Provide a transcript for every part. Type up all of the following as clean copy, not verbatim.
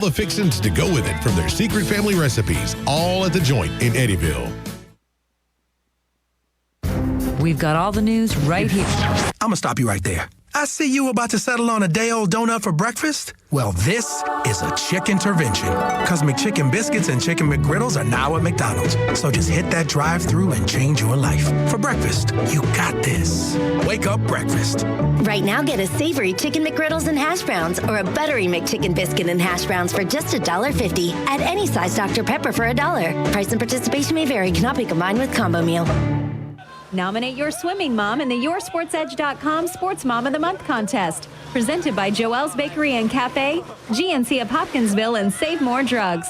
The fixins to go with it from their secret family recipes, all at the Joint in Eddyville. We've got all the news right here. I'm going to stop you right there. I see you about to settle on a day-old donut for breakfast. Well, this is a chicken intervention. Because McChicken biscuits and Chicken McGriddles are now at McDonald's. So just hit that drive-thru and change your life. For breakfast, you got this. Wake up breakfast. Right now, get a savory Chicken McGriddles and hash browns or a buttery McChicken biscuit and hash browns for just $1.50 at any size Dr. Pepper for $1. Price and participation may vary. Cannot be combined with combo meal. Nominate your swimming mom in the YourSportsEdge.com Sports Mom of the Month contest. Presented by Joelle's Bakery and Cafe, GNC of Hopkinsville, and Save More Drugs.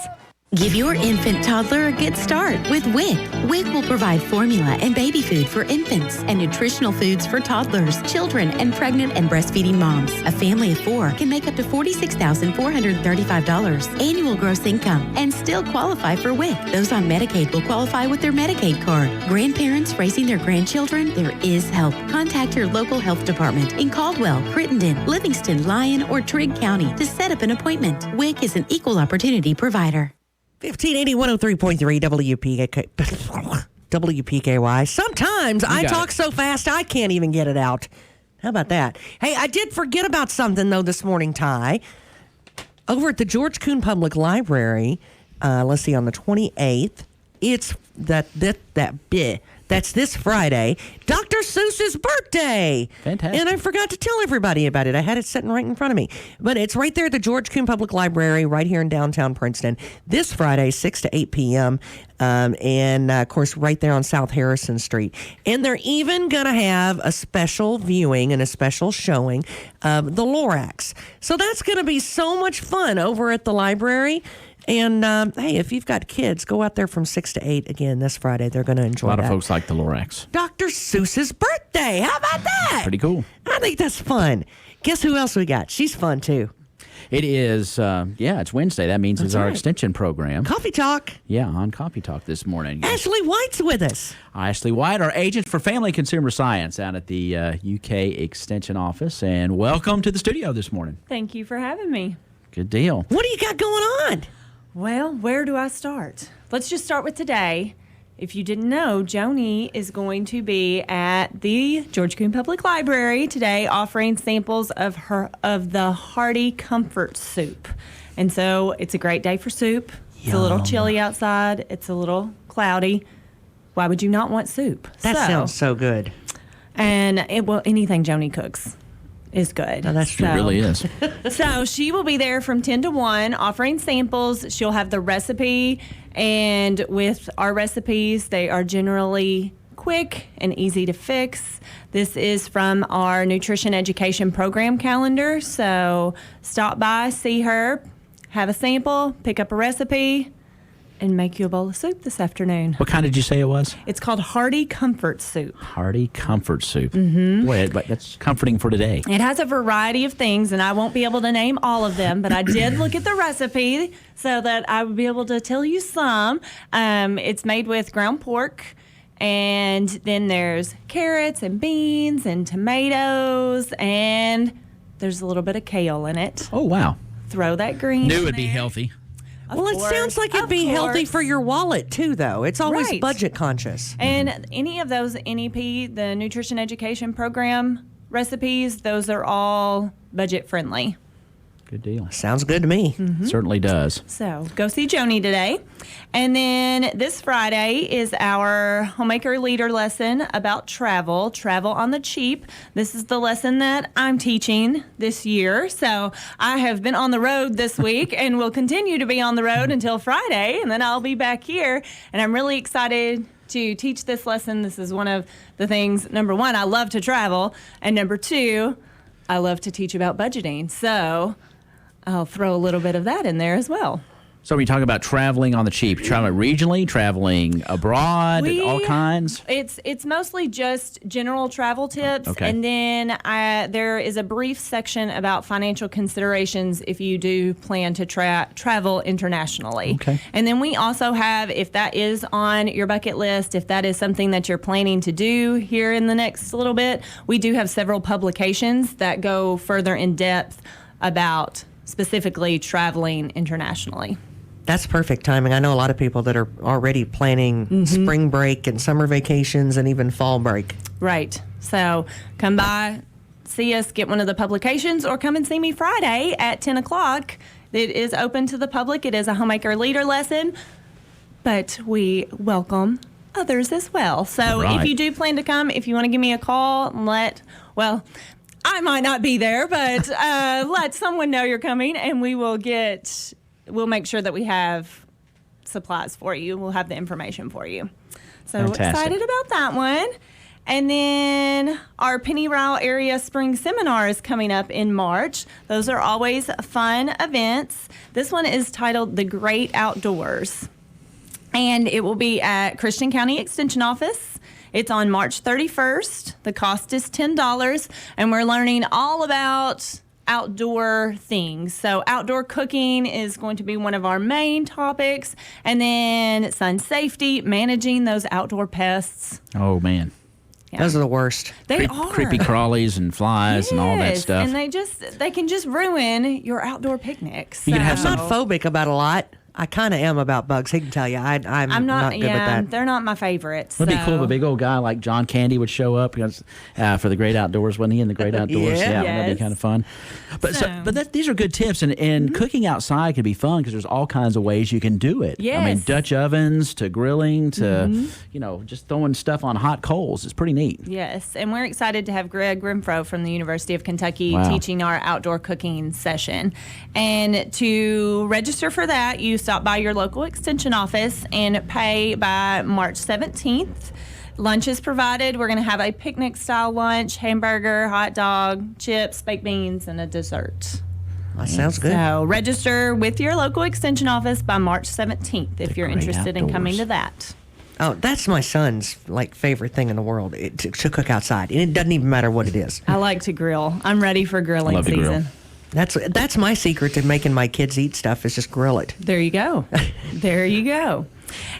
Give your infant toddler a good start with WIC. WIC will provide formula and baby food for infants and nutritional foods for toddlers, children, and pregnant and breastfeeding moms. A family of 4 can make up to $46,435 annual gross income and still qualify for WIC. Those on Medicaid will qualify with their Medicaid card. Grandparents raising their grandchildren, there is help. Contact your local health department in Caldwell, Crittenden, Livingston, Lyon, or Trigg County to set up an appointment. WIC is an equal opportunity provider. 1580 103.3 WPKY. Sometimes I talk so fast I can't even get it out. How about that? Hey, I did forget about something, though, this morning, Ty. Over at the George Kuhn Public Library, let's see, on the 28th, it's that's this Friday, Dr. Seuss's birthday. Fantastic. And I forgot to tell everybody about it. I had it sitting right in front of me. But it's right there at the George Kuhn Public Library right here in downtown Princeton this Friday, 6 to 8 p.m. And, of course, right there on South Harrison Street. And they're even going to have a special viewing and a special showing of the Lorax. So that's going to be so much fun over at the library. And, hey, if you've got kids, go out there from 6 to 8 again this Friday. They're going to enjoy that. A lot of folks like the Lorax. Dr. Seuss's birthday. How about that? Pretty cool. I think that's fun. Guess who else we got? She's fun, too. It is, it's Wednesday. That means it's our extension program. Coffee Talk. Yeah, on Coffee Talk this morning. Ashley White's with us. Ashley White, our agent for Family Consumer Science out at the UK Extension Office. And welcome to the studio this morning. Thank you for having me. Good deal. What do you got going on? Well, where do I start? Let's just start with today. If you didn't know, Joni is going to be at the George Kuhn Public Library today offering samples of the Hearty Comfort Soup. And so it's a great day for soup. Yum. It's a little chilly outside. It's a little cloudy. Why would you not want soup? That sounds so good. And anything Joni cooks is good. No, that's true. It really is. So she will be there from 10 to 1 offering samples. She'll have the recipe, and with our recipes, they are generally quick and easy to fix. This is from our nutrition education program calendar. So stop by, see her, have a sample, pick up a recipe, and make you a bowl of soup this afternoon. What kind did you say it was? It's called Hearty Comfort Soup. Hearty Comfort Soup. Mm-hmm. Boy, that's comforting for today. It has a variety of things, and I won't be able to name all of them, but I did look at the recipe so that I would be able to tell you some. It's made with ground pork, and then there's carrots and beans and tomatoes, and there's a little bit of kale in it. Oh, wow. Throw that green Knew in it'd be there. healthy. Well, it sounds like it'd be healthy for your wallet, too, though. It's always budget conscious. And any of those NEP, the Nutrition Education Program recipes, those are all budget friendly. Good deal. Sounds good to me. Mm-hmm. Certainly does. So go see Joni today. And then this Friday is our Homemaker Leader lesson about travel on the cheap. This is the lesson that I'm teaching this year. So I have been on the road this week and will continue to be on the road until Friday. And then I'll be back here. And I'm really excited to teach this lesson. This is one of the things, number one, I love to travel. And number two, I love to teach about budgeting. So I'll throw a little bit of that in there as well. So we talk about traveling on the cheap, traveling regionally, traveling abroad, all kinds? It's mostly just general travel tips. Okay. And then there is a brief section about financial considerations if you do plan to travel internationally. Okay. And then we also have, if that is on your bucket list, if that is something that you're planning to do here in the next little bit, we do have several publications that go further in depth about specifically traveling internationally. That's perfect timing. I know a lot of people that are already planning spring break and summer vacations and even fall break. Right. So come by, see us, get one of the publications, or come and see me Friday at 10 o'clock. It is open to the public. It is a homemaker leader lesson, but we welcome others as well. So if you do plan to come, if you want to give me a call, I might not be there, but let someone know you're coming, and we'll make sure that we have supplies for you. We'll have the information for you. So excited about that one. And then our Penny Ryle area spring seminar is coming up in March. Those are always fun events. This one is titled The Great Outdoors, and it will be at Christian County Extension Office. It's on March 31st. The cost is $10, and we're learning all about outdoor things. So outdoor cooking is going to be one of our main topics, and then sun safety, managing those outdoor pests. Oh, man. Yeah. Those are the worst. They are. Creepy crawlies and flies and all that stuff. And they can just ruin your outdoor picnics. You can have I'm not phobic about a lot. I kind of am about bugs. He can tell you. I'm not good with that. They're not my favorites. It'd be cool if a big old guy like John Candy would show up for the Great Outdoors. Wasn't he in the Great Outdoors? Yeah. That'd be kind of fun. But these are good tips. And cooking outside can be fun because there's all kinds of ways you can do it. Yes. I mean, Dutch ovens to grilling to, just throwing stuff on hot coals. It's pretty neat. Yes. And we're excited to have Greg Grimfro from the University of Kentucky teaching our outdoor cooking session. And to register for that, you stop by your local extension office and pay by March 17th. Lunch is provided. We're going to have a picnic-style lunch, hamburger, hot dog, chips, baked beans, and a dessert. That sounds good. So register with your local extension office by March 17th if you're interested in coming to that. Oh, that's my son's favorite thing in the world, to cook outside. And it doesn't even matter what it is. I like to grill. I'm ready for grilling season. That's my secret to making my kids eat stuff is just grill it. There you go. There you go.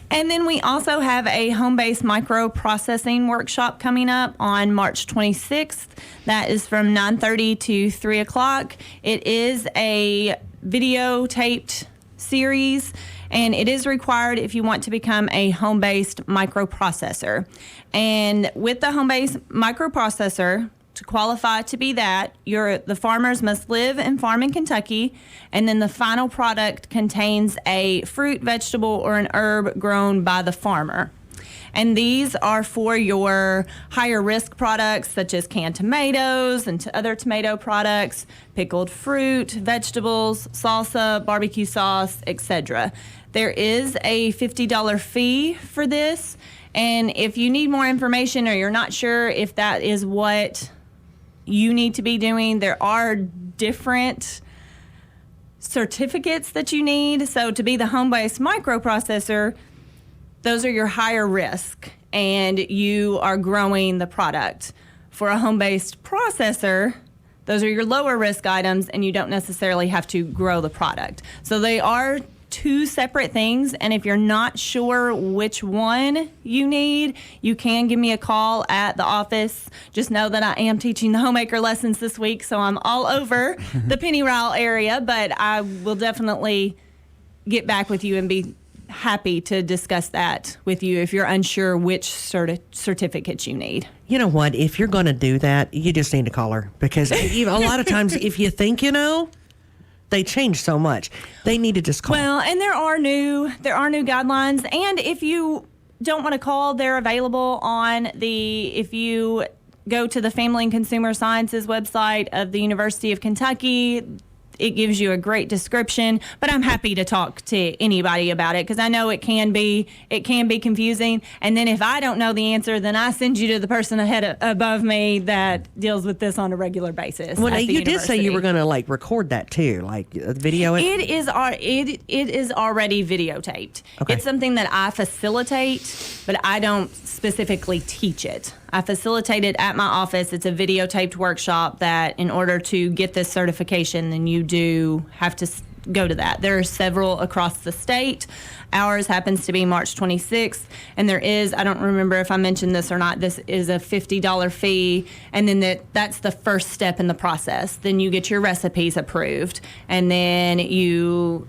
And then we also have a home-based microprocessing workshop coming up on March 26th. That is from 9:30 to 3 o'clock. It is a videotaped series, and it is required if you want to become a home-based microprocessor. And with the home-based microprocessor, to qualify to be that, the farmers must live and farm in Kentucky, and then the final product contains a fruit, vegetable, or an herb grown by the farmer. And these are for your higher risk products such as canned tomatoes and other tomato products, pickled fruit, vegetables, salsa, barbecue sauce, etc. There is a $50 fee for this, and if you need more information or you're not sure if that is what you need to be doing, there are different certificates that you need. So to be the home-based microprocessor, those are your higher risk, and you are growing the product. For a home-based processor, those are your lower risk items, and you don't necessarily have to grow the product. So they are two separate things, and if you're not sure which one you need, you can give me a call at the office. Just know that I am teaching the homemaker lessons this week, so I'm all over the Penny Ryle area, but I will definitely get back with you and be happy to discuss that with you if you're unsure which certificates you need. You know what? If you're going to do that, you just need to call her, because a lot of times if you think they change so much. They need to just call. Well, and there are new guidelines, and if you don't want to call, they're available if you go to the Family and Consumer Sciences website of the University of Kentucky. It gives you a great description, but I'm happy to talk to anybody about it because I know it can be confusing. And then if I don't know the answer, then I send you to the person above me that deals with this on a regular basis. Well, you did say you were going to record that too, video it. It is already videotaped. Okay. It's something that I facilitate, but I don't specifically teach it. I facilitate it at my office. It's a videotaped workshop that in order to get this certification, then you do have to go to that. There are several across the state. Ours happens to be March 26th, and there is, I don't remember if I mentioned this or not, this is a $50 fee, and then that's the first step in the process. Then you get your recipes approved, and then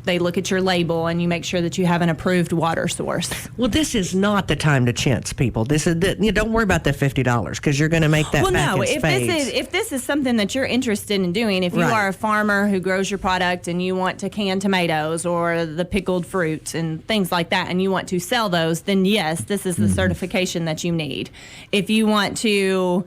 they look at your label, and you make sure that you have an approved water source. Well, this is not the time to chintz, people. This is don't worry about the $50 because you're going to make that back in spades. If this is something that you're interested in doing, if you are a farmer who grows your product and you want to can tomatoes or the pickled fruit and things like that, and you want to sell those, then yes, this is the certification that you need. If you want to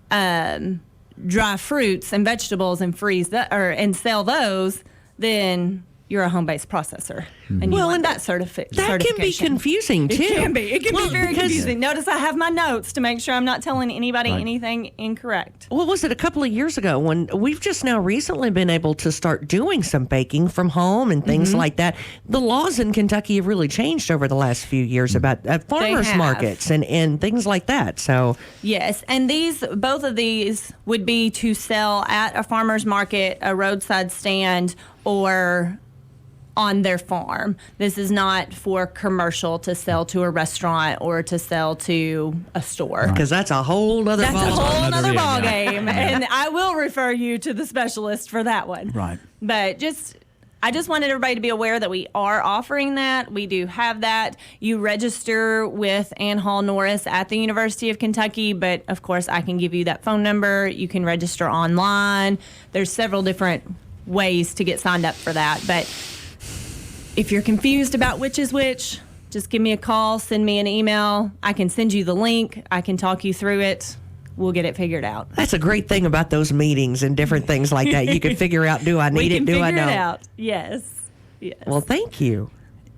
dry fruits and vegetables and freeze and sell those, then you're a home-based processor, and you want that certification. That can be confusing, too. It can be. It can be very confusing. Notice I have my notes to make sure I'm not telling anybody anything incorrect. What was it, a couple of years ago when we've just now recently been able to start doing some baking from home and things like that? The laws in Kentucky have really changed over the last few years about farmers markets and things like that. So yes, and both of these would be to sell at a farmer's market, a roadside stand, or on their farm. This is not for commercial to sell to a restaurant or to sell to a store. Because that's a whole other ball. That's a whole other ball game. And I will refer you to the specialist for that one. Right. But I just wanted everybody to be aware that we are offering that. We do have that. You register with Ann Hall Norris at the University of Kentucky, but of course I can give you that phone number. You can register online. There's several different ways to get signed up for that. But if you're confused about which is which, just give me a call, send me an email. I can send you the link. I can talk you through it. We'll get it figured out. That's a great thing about those meetings and different things like that. You can figure out, do I need it, do I not? We can figure don't? it out. Yes. Well, thank you.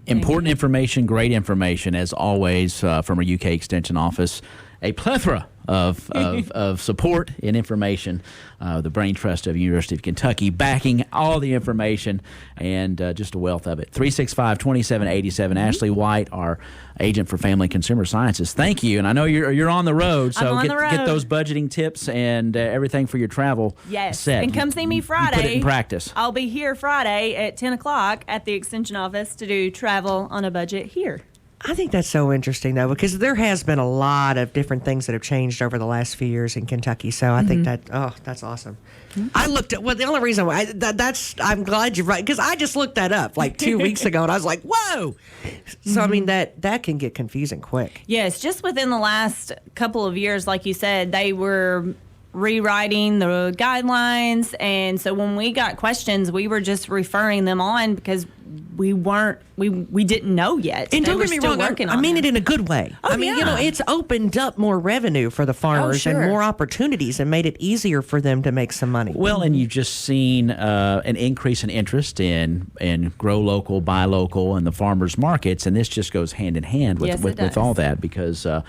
Important information, great information, as always, from our UK Extension office. A plethora of support and information. The Brain Trust of the University of Kentucky backing all the information and just a wealth of it. 365-2787. Ashley White, our agent for Family Consumer Sciences. Thank you. And I know you're on the road, so get those budgeting tips and everything for your travel set. And come see me Friday. Put it in practice. I'll be here Friday at 10 o'clock at the Extension office to do travel on a budget here. I think that's so interesting, though, because there has been a lot of different things that have changed over the last few years in Kentucky. So I think that's awesome. I looked at, the only reason why, I'm glad you're right, because I just looked that up like 2 weeks ago, and I was like, whoa. So, I mean, that can get confusing quick. Yes, just within the last couple of years, like you said, they were rewriting the guidelines, and so when we got questions, we were just referring them on because we didn't know yet. And don't get me wrong, I mean it in a good way. I mean, it's opened up more revenue for the farmers and more opportunities and made it easier for them to make some money. Well, and you've just seen an increase in interest in grow local, buy local, and the farmers markets, and this just goes hand in hand with all that because I'm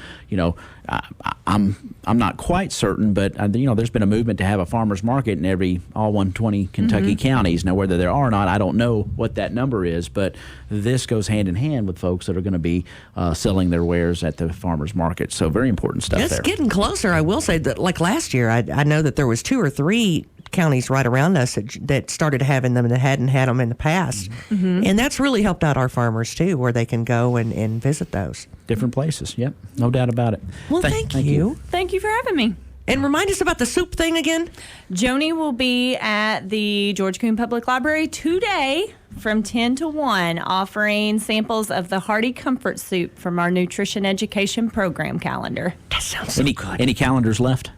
not quite certain, but there's been a movement to have a farmers market in all 120 Kentucky counties. Now, whether there are or not, I don't know what that number is, but this goes hand in hand with folks that are going to be selling their wares at the farmers market. So very important stuff there. It's getting closer. I will say that, like last year, I know that there was 2 or 3 counties right around us that started having them and hadn't had them in the past. And that's really helped out our farmers, too, where they can go and visit those. Different places, yep. No doubt about it. Well, thank you. Thank you for having me. And remind us about the soup thing again. Joni will be at the George Coon Public Library today from 10 to 1, offering samples of the Hearty Comfort Soup from our Nutrition Education Program calendar. That sounds so good. Any calendars left?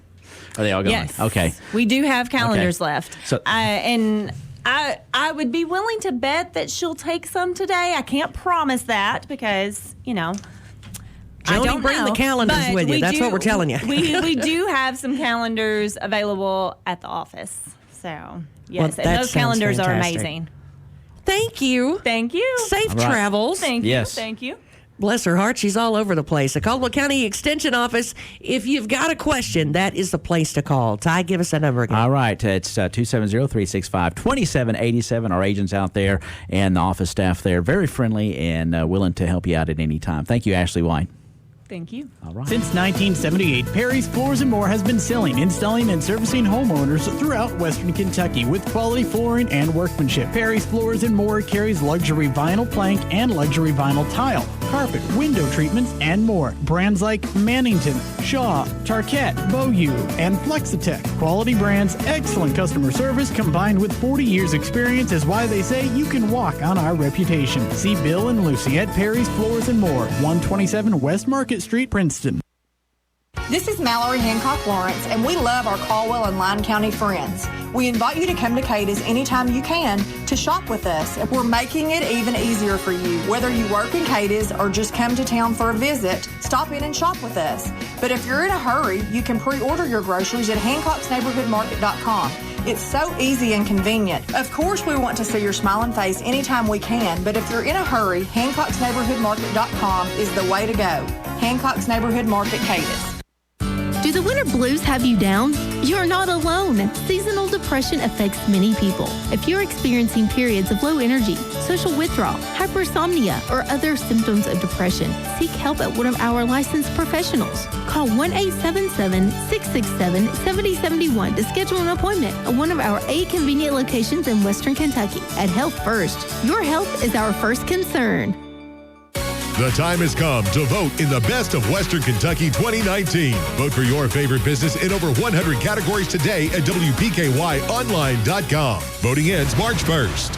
Are they all gone? Yes. Okay. We do have calendars left. So, and I would be willing to bet that she'll take some today. I can't promise that because, I don't bring the calendars with you. That's what we're telling you. we do have some calendars available at the office. So, yes, and those calendars are amazing. Thank you. Thank you. Safe travels. Thank you. Thank you. Bless her heart, she's all over the place. The Caldwell County Extension Office. If you've got a question, that is the place to call. Ty, give us that number again. All right. It's 270-365-2787. Our agents out there and the office staff there, very friendly and willing to help you out at any time. Thank you, Ashley White. Thank you. All right. Since 1978, Perry's Floors & More has been selling, installing, and servicing homeowners throughout Western Kentucky with quality flooring and workmanship. Perry's Floors & More carries luxury vinyl plank and luxury vinyl tile, carpet, window treatments, and more. Brands like Mannington, Shaw, Tarkett, Beaulieu, and Flexitech. Quality brands, excellent customer service, combined with 40 years experience is why they say you can walk on our reputation. See Bill and Lucy at Perry's Floors & More, 127 West Market Street, Princeton. This is Mallory Hancock Lawrence, and we love our Caldwell and Lyon County friends. We invite you to come to Cada's anytime you can to shop with us. We're making it even easier for you. Whether you work in Cada's or just come to town for a visit, stop in and shop with us. But if you're in a hurry, you can pre-order your groceries at hancocksneighborhoodmarket.com. It's so easy and convenient. Of course, we want to see your smiling face anytime we can, but if you're in a hurry, hancocksneighborhoodmarket.com is the way to go. Hancock's Neighborhood Market, Cada's. Do the winter blues have you down? You're not alone. Seasonal depression affects many people. If you're experiencing periods of low energy, social withdrawal, hypersomnia, or other symptoms of depression, seek help at one of our licensed professionals. Call 1-877-667-7071 to schedule an appointment at one of our 8 convenient locations in Western Kentucky. At Health First, your health is our first concern. The time has come to vote in the Best of Western Kentucky 2019. Vote for your favorite business in over 100 categories today at WPKYOnline.com. Voting ends March 1st.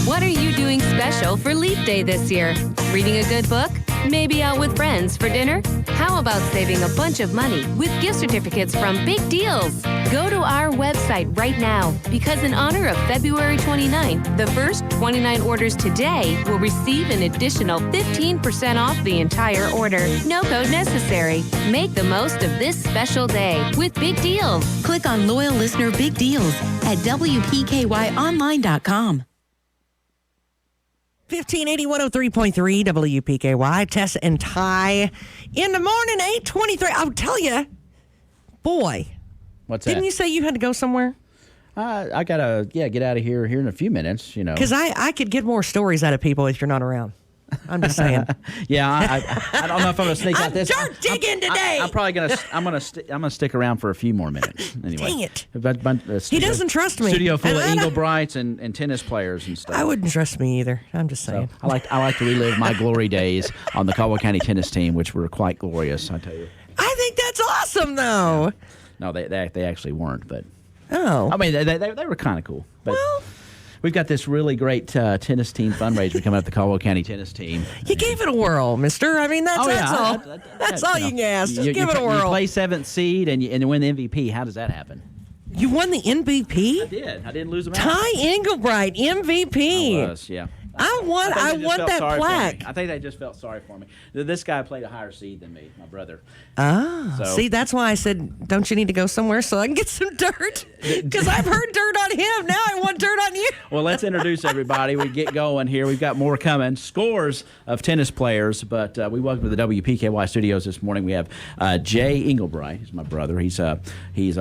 What are you doing special for Leap Day this year? Reading a good book? Maybe out with friends for dinner? How about saving a bunch of money with gift certificates from Big Deals? Go to our website right now because in honor of February 29th, the first 29 orders today will receive an additional 15% off the entire order. No code necessary. Make the most of this special day with Big Deals. Click on Loyal Listener Big Deals at WPKYOnline.com. 1580 103.3 WPKY. Tess and Ty in the morning, 8:23. I'll tell you, boy. What's that? Didn't you say you had to go somewhere? I gotta get out of here in a few minutes. You know, because I could get more stories out of people if you're not around. I'm just saying. Yeah, I don't know if I'm gonna sneak out this. Dirt digging today. I'm probably gonna stick around for a few more minutes. Anyway. Dang it. He doesn't trust me. Studio full of Englebrights and tennis players and stuff. I wouldn't trust me either. I'm just saying. So I like to relive my glory days on the Caldwell County tennis team, which were quite glorious. I tell you. I think that's awesome, though. No, they actually weren't, but I mean they were kind of cool. But well, we've got this really great tennis team fundraiser coming up, the Caldwell County tennis team. You gave it a whirl, mister. I mean, that's all. That's all you can ask. Just give it a whirl. You play 7th seed and you win the MVP. How does that happen? You won the MVP? I did. I didn't lose them out. Ty Englebright, MVP. I was, yeah. I want that plaque. I think they just felt sorry for me. This guy played a higher seed than me, my brother. See, that's why I said, don't you need to go somewhere so I can get some dirt? Because I've heard dirt on him. Now I want dirt on you. Well, let's introduce everybody. We get going here. We've got more coming. Scores of tennis players, but we welcome to the WPKY studios this morning. We have Jay Englebright. He's my brother. He's a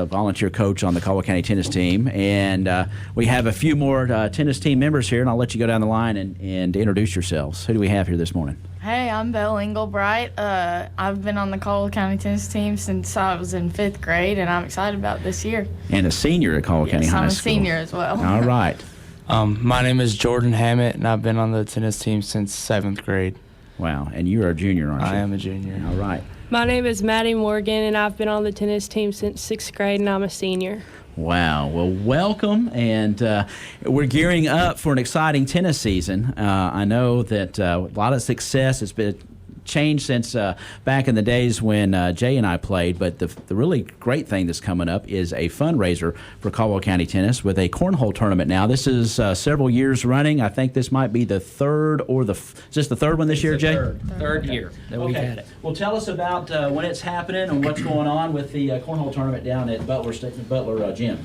volunteer coach on the Caldwell County tennis team. And we have a few more tennis team members here, and I'll let you go down the line and introduce yourselves. Who do we have here this morning? Hey, I'm Belle Englebright. I've been on the Caldwell County tennis team since I was in 5th grade, and I'm excited about this year. And a senior at Caldwell County High School. I'm a senior as well. All right. My name is Jordan Hammett, and I've been on the tennis team since 7th grade. Wow, and you are a junior, aren't you? I am a junior. All right. My name is Maddie Morgan, and I've been on the tennis team since 6th grade, and I'm a senior. Wow. Well, welcome, and we're gearing up for an exciting tennis season. I know that a lot of success has been changed since back in the days when Jay and I played, but the really great thing that's coming up is a fundraiser for Caldwell County Tennis with a cornhole tournament now. This is several years running. I think this might be the third or is this the third one this year, Jay? Third year that we've had it. Well, tell us about when it's happening and what's going on with the cornhole tournament down at Butler Gym.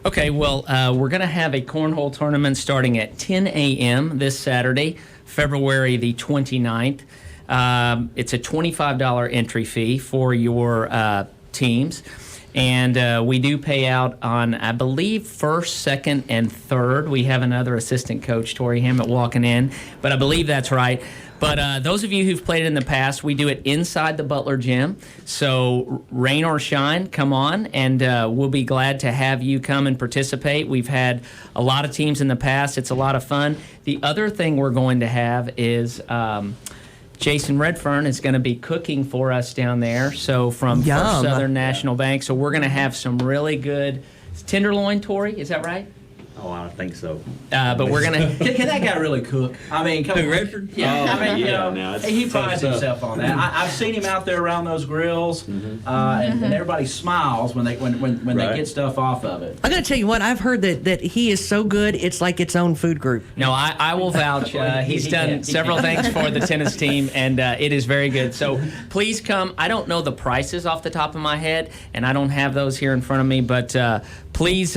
Okay, well, we're going to have a cornhole tournament starting at 10 a.m. this Saturday, February the 29th. It's a $25 entry fee for your teams. And we do pay out on, I believe, first, second, and third. We have another assistant coach, Tory Hammett, walking in, but I believe that's right. But those of you who've played in the past, we do it inside the Butler Gym. So rain or shine, come on, and we'll be glad to have you come and participate. We've had a lot of teams in the past. It's a lot of fun. The other thing we're going to have is Jason Redfern is going to be cooking for us down there. So from First Southern National Bank. So we're going to have some really good tenderloin, Tory, is that right? Oh, I think so. But we're gonna. Can that guy really cook? I mean, come on. Redford? Yeah. I mean, he prides tough himself on that. I've seen him out there around those grills, and everybody smiles when they get stuff off of it. I got to tell you what, I've heard that he is so good, it's like its own food group. No, I will vouch. He's done several things for the tennis team, and it is very good. So please come. I don't know the prices off the top of my head, and I don't have those here in front of me, but please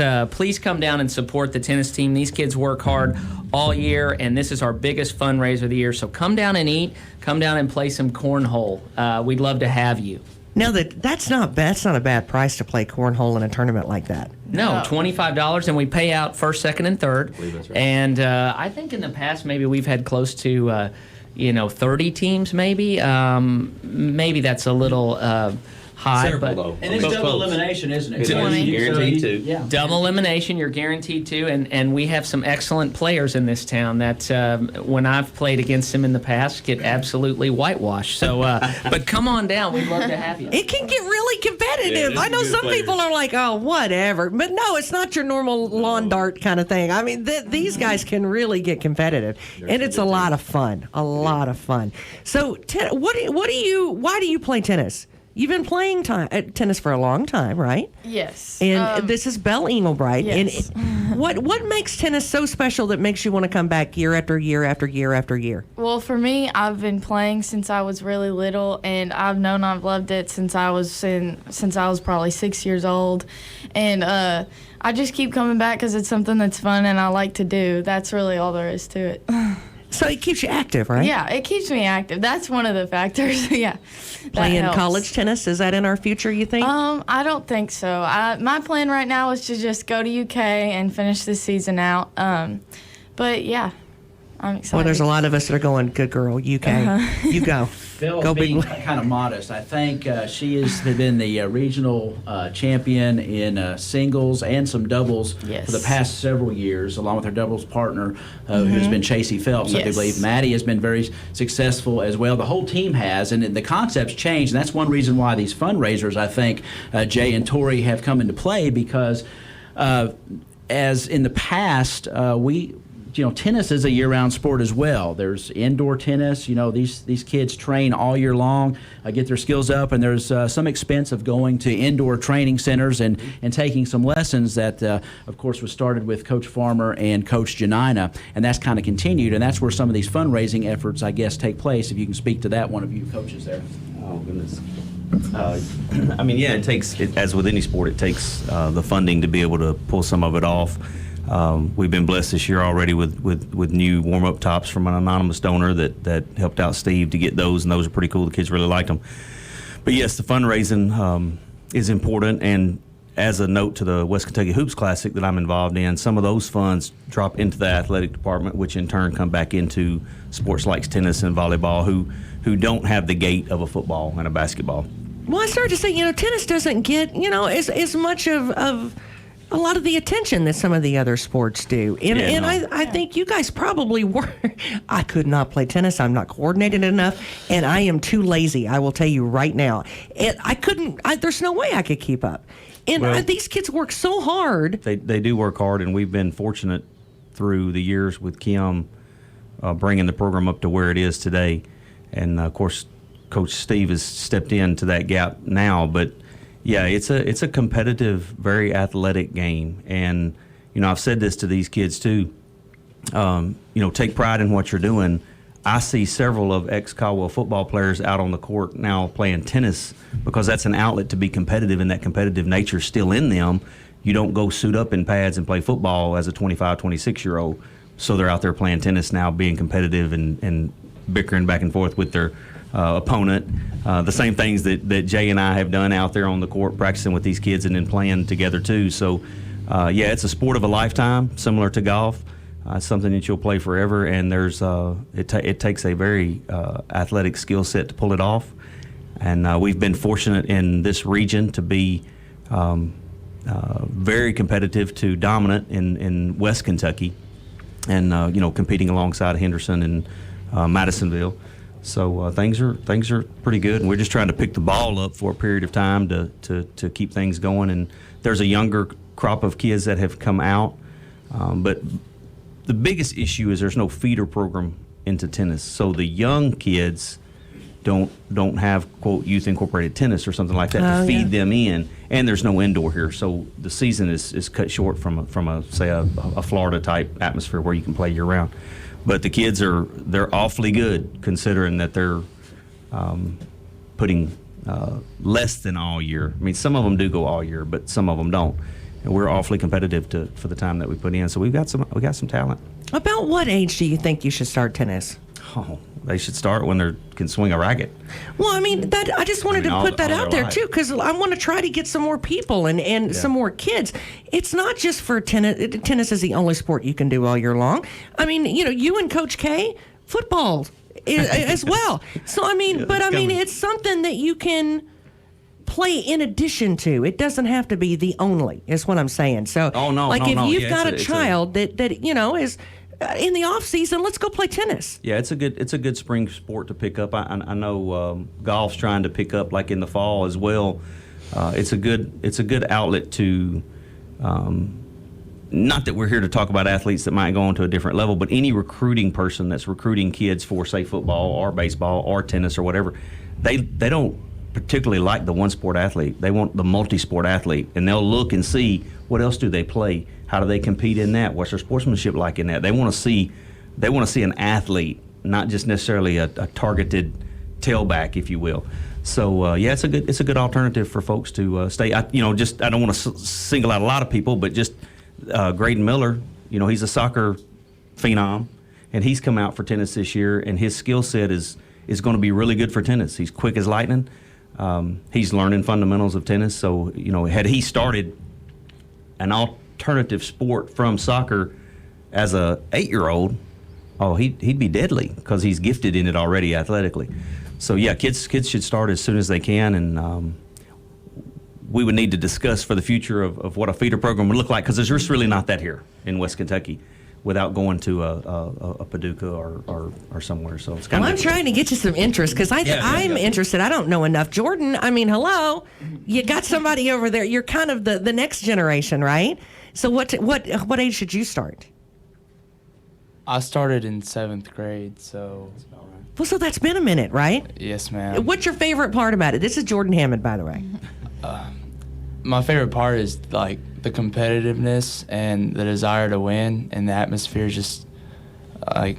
come down and support the tennis team. These kids work hard all year, and this is our biggest fundraiser of the year. So come down and eat. Come down and play some cornhole. We'd love to have you. Now that's not a bad price to play cornhole in a tournament like that. No, $25, and we pay out first, second, and third. I believe that's right. And I think in the past maybe we've had close to 30 teams. Maybe that's a little. High, but and it's double elimination, isn't it? Guaranteed to. Yeah. Double elimination, you're guaranteed to, and we have some excellent players in this town that when I've played against them in the past get absolutely whitewashed. So, but come on down, we'd love to have you. It can get really competitive. Yeah, I know some people are like, oh, whatever, but no, it's not your normal lawn dart kind of thing. I mean, these guys can really get competitive, and it's a lot of fun. A lot of fun. So, why do you play tennis? You've been playing tennis for a long time, right? Yes. And this is Belle Englebright. Yes. And what makes tennis so special that makes you want to come back year after year after year after year? Well, for me, I've been playing since I was really little, and I've loved it since I was probably 6 years old. And I just keep coming back because it's something that's fun and I like to do. That's really all there is to it. So it keeps you active, right? Yeah, it keeps me active. That's one of the factors. Yeah. Playing college tennis, is that in our future, you think? I don't think so. My plan right now is to just go to UK and finish this season out. But yeah, I'm excited. Well, there's a lot of us that are going, good girl, UK. You go. Belle being kind of modest. I think she has been the regional champion in singles and some doubles for the past several years, along with her doubles partner, who's been Chasey Phelps, I do believe. Maddie has been very successful as well. The whole team has, and the concept's changed, and that's one reason why these fundraisers, I think, Jay and Tory have come into play, because as in the past, tennis is a year-round sport as well. There's indoor tennis. These kids train all year long, get their skills up, and there's some expense of going to indoor training centers and taking some lessons that, of course, was started with Coach Farmer and Coach Janina, and that's kind of continued, and that's where some of these fundraising efforts, I guess, take place. If you can speak to that, one of you coaches there. Oh, goodness. It takes, as with any sport, it takes the funding to be able to pull some of it off. We've been blessed this year already with new warm-up tops from an anonymous donor that helped out Steve to get those, and those are pretty cool. The kids really liked them. But yes, the fundraising is important, and as a note to the West Kentucky Hoops Classic that I'm involved in, some of those funds drop into the athletic department, which in turn come back into sports like tennis and volleyball, who don't have the gait of a football and a basketball. Well, I started to say, tennis doesn't get, as much of a lot of the attention that some of the other sports do. I think you guys probably were. I could not play tennis. I'm not coordinated enough, and I am too lazy, I will tell you right now. And there's no way I could keep up. And these kids work so hard. They do work hard, and we've been fortunate through the years with Kim bringing the program up to where it is today. And, of course, Coach Steve has stepped into that gap now, but yeah, it's a competitive, very athletic game, and I've said this to these kids too. Take pride in what you're doing. I see several of ex-Caldwell football players out on the court now playing tennis because that's an outlet to be competitive, and that competitive nature is still in them. You don't go suit up in pads and play football as a 25, 26-year-old. So they're out there playing tennis now, being competitive and bickering back and forth with their opponent. The same things that Jay and I have done out there on the court, practicing with these kids and then playing together too. So, it's a sport of a lifetime, similar to golf. Something that you'll play forever, and there's it takes a very athletic skill set to pull it off. And we've been fortunate in this region to be very competitive to dominant in West Kentucky, and competing alongside Henderson and Madisonville. So things are pretty good, and we're just trying to pick the ball up for a period of time to keep things going. And there's a younger crop of kids that have come out, but the biggest issue is there's no feeder program into tennis. So the young kids don't have, quote, youth incorporated tennis or something like that to feed them in, and there's no indoor here. So the season is cut short from a Florida type atmosphere where you can play year round. But the kids they're awfully good, considering that they're putting less than all year. I mean, some of them do go all year, but some of them don't. And we're awfully competitive for the time that we put in. So we got some talent. About what age do you think you should start tennis? Oh, they should start when they can swing a racket. Well, I mean, I just wanted to put that out there too, because I want to try to get some more people and some more kids. It's not just for tennis. Tennis is the only sport you can do all year long. I mean, you and Coach K, football as well. So I mean, it's something that you can play in addition to. It doesn't have to be the only, is what I'm saying. So, if you've got a child that is in the off season, let's go play tennis. Yeah, it's a good spring sport to pick up. I know golf's trying to pick up like in the fall as well. It's a good outlet to. Not that we're here to talk about athletes that might go on to a different level, but any recruiting person that's recruiting kids for, say, football or baseball or tennis or whatever, they don't particularly like the one sport athlete. They want the multi-sport athlete, and they'll look and see what else do they play, how do they compete in that, what's their sportsmanship like in that. They want to see an athlete, not just necessarily a targeted tailback, if you will. So it's a good alternative for folks to stay. I don't want to single out a lot of people, but just Graydon Miller, he's a soccer phenom, and he's come out for tennis this year, and his skill set is going to be really good for tennis. He's quick as lightning. He's learning fundamentals of tennis. So, had he started an alternative sport from soccer as a 8-year-old, he'd be deadly because he's gifted in it already athletically. So, yeah, kids should start as soon as they can, and we would need to discuss for the future of what a feeder program would look like, because there's just really not that here in West Kentucky without going to a Paducah or somewhere. So it's kind of. I'm trying to get you some interest, because I'm interested. I don't know enough. Jordan, I mean, hello, you got somebody over there. You're kind of the next generation, right? So what age should you start? I started in 7th grade, so. Well, so that's been a minute, right? Yes, ma'am. What's your favorite part about it? This is Jordan Hammett, by the way. My favorite part is like the competitiveness and the desire to win, and the atmosphere is just like,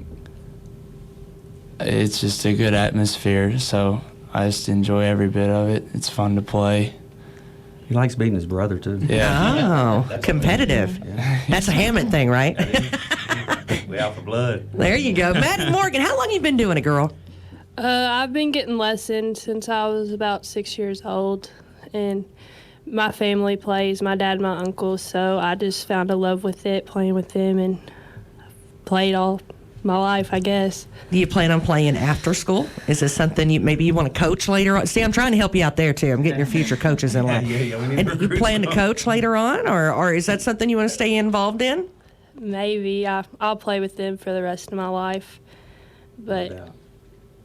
it's just a good atmosphere. So I just enjoy every bit of it. It's fun to play. He likes beating his brother too. Yeah. Oh, competitive. Yeah. That's a Hammett thing, right? We out for blood. There you go. Maddie Morgan, how long you been doing it, girl? I've been getting lessons since I was about 6 years old, and my family plays, my dad and my uncle, so I just found a love with it, playing with them, and played all my life, I guess. Do you plan on playing after school? Is this something maybe you want to coach later on? See, I'm trying to help you out there, too. I'm getting your future coaches in line. And you plan to coach later on, or is that something you want to stay involved in? Maybe. I'll play with them for the rest of my life, but...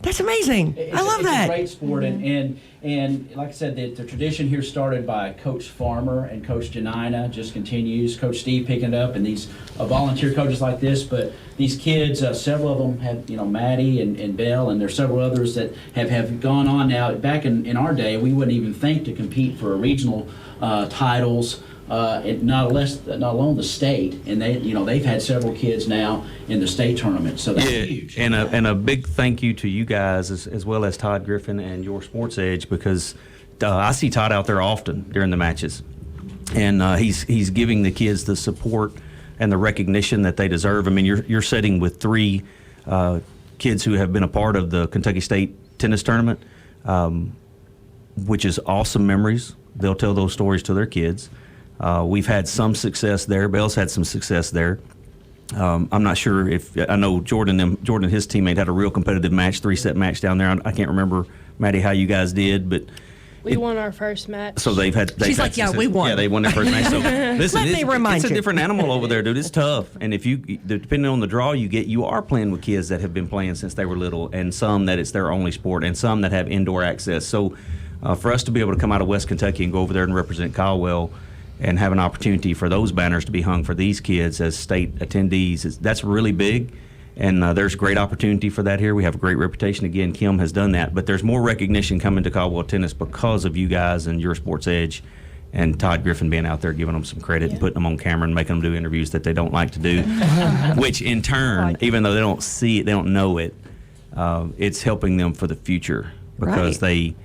That's amazing. I love that. It's a great sport, and like I said, the tradition here started by Coach Farmer and Coach Janina, just continues. Coach Steve picking it up, and these volunteer coaches like this. But these kids, several of them have, Maddie and Belle, and there's several others that have gone on now. Back in our day, we wouldn't even think to compete for regional titles. Not alone the state, and they've had several kids now in the state tournament, so that's huge. And a big thank you to you guys as well as Todd Griffin and your Sports Edge, because I see Todd out there often during the matches, and he's giving the kids the support and the recognition that they deserve. I mean, you're sitting with 3 kids who have been a part of the Kentucky State tennis tournament, which is awesome memories. They'll tell those stories to their kids. We've had some success there. Belle's had some success there. I'm not sure if I know Jordan and his teammate had a real competitive match, 3-set match down there. I can't remember, Maddie, how you guys did, but we won our first match. So they've had. She's like, success. we won. Yeah, they won their first match. So listen, Let me remind it's you. a different animal over there, dude. It's tough, and if you, depending on the draw you get, you are playing with kids that have been playing since they were little, and some that it's their only sport, and some that have indoor access. So for us to be able to come out of West Kentucky and go over there and represent Caldwell, and have an opportunity for those banners to be hung for these kids as state attendees, that's really big. And there's great opportunity for that here. We have a great reputation. Again, Kim has done that. But there's more recognition coming to Caldwell tennis because of you guys and your Sports Edge and Todd Griffin being out there giving them some credit and putting them on camera and making them do interviews that they don't like to do, which in turn, even though they don't see it, they don't know it, it's helping them for the future because they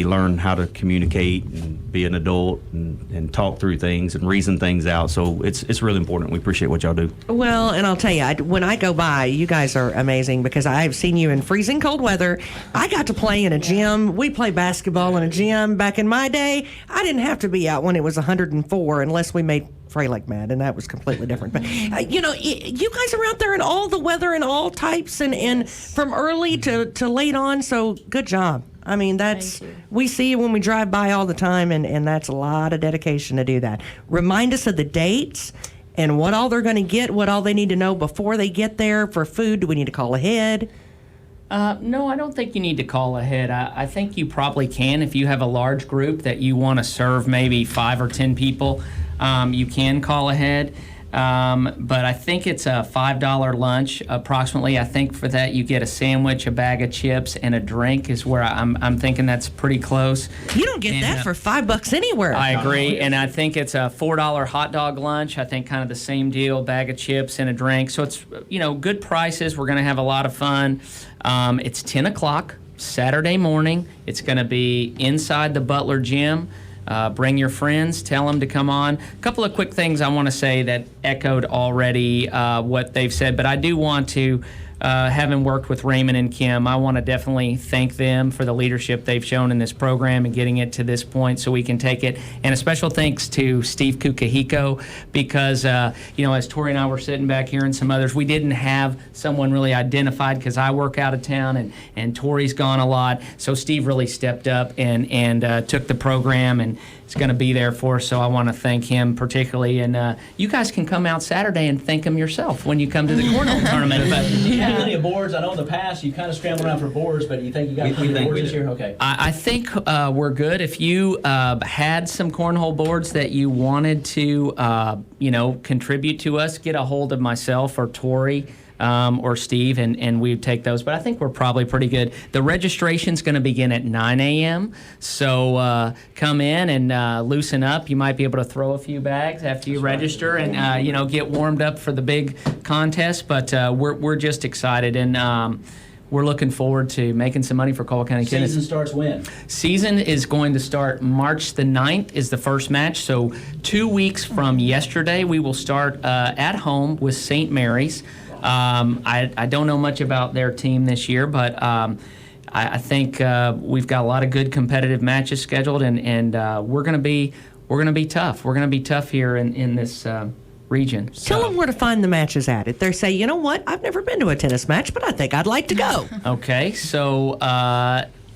learn how to communicate and be an adult and talk through things and reason things out. So it's really important. We appreciate what y'all do. Well, and I'll tell you, when I go by, you guys are amazing because I've seen you in freezing cold weather. I got to play in a gym. We played basketball in a gym back in my day. I didn't have to be out when it was 104 unless we made Fralick mad, and that was completely different. But, you guys are out there in all the weather and all types and from early to late on, so good job. I mean, we see you when we drive by all the time, and that's a lot of dedication to do that. Remind us of the dates and what all they're going to get, what all they need to know before they get there for food. Do we need to call ahead? No, I don't think you need to call ahead. I think you probably can if you have a large group that you want to serve maybe 5 or 10 people. You can call ahead. But I think it's a $5 lunch approximately. I think for that you get a sandwich, a bag of chips, and a drink is where I'm thinking that's pretty close. You don't get that for $5 anywhere. I agree, and I think it's a $4 hot dog lunch. I think kind of the same deal, bag of chips and a drink. So it's good prices. We're going to have a lot of fun. It's 10 o'clock Saturday morning. It's going to be inside the Butler Gym. Bring your friends, tell them to come on. A couple of quick things I want to say that echoed already what they've said, but I do want to, having worked with Raymond and Kim, I want to definitely thank them for the leadership they've shown in this program and getting it to this point so we can take it. And a special thanks to Steve Kukahiko because, as Tory and I were sitting back here and some others, we didn't have someone really identified because I work out of town and Tory's gone a lot. So Steve really stepped up and took the program and is going to be there for us. So I want to thank him particularly. And you guys can come out Saturday and thank him yourself when you come to the cornhole tournament. But plenty of boards. I know in the past you kind of scrambled around for boards, but you think you got plenty of boards this year? Okay. I think we're good. If you had some cornhole boards that you wanted to, contribute to us, get a hold of myself or Tory or Steve, and we'd take those. But I think we're probably pretty good. The registration's going to begin at 9 a.m., so come in and loosen up. You might be able to throw a few bags after you register and, get warmed up for the big contest. But we're just excited, and we're looking forward to making some money for Caldwell County Tennis. Season starts when? Season is going to start March the 9th is the first match. So 2 weeks from yesterday, we will start at home with St. Mary's. I don't know much about their team this year, but I think we've got a lot of good competitive matches scheduled, and we're going to be tough. We're going to be tough here in this region. So. Tell them where to find the matches at. If they say, you know what, I've never been to a tennis match, but I think I'd like to go. Okay, so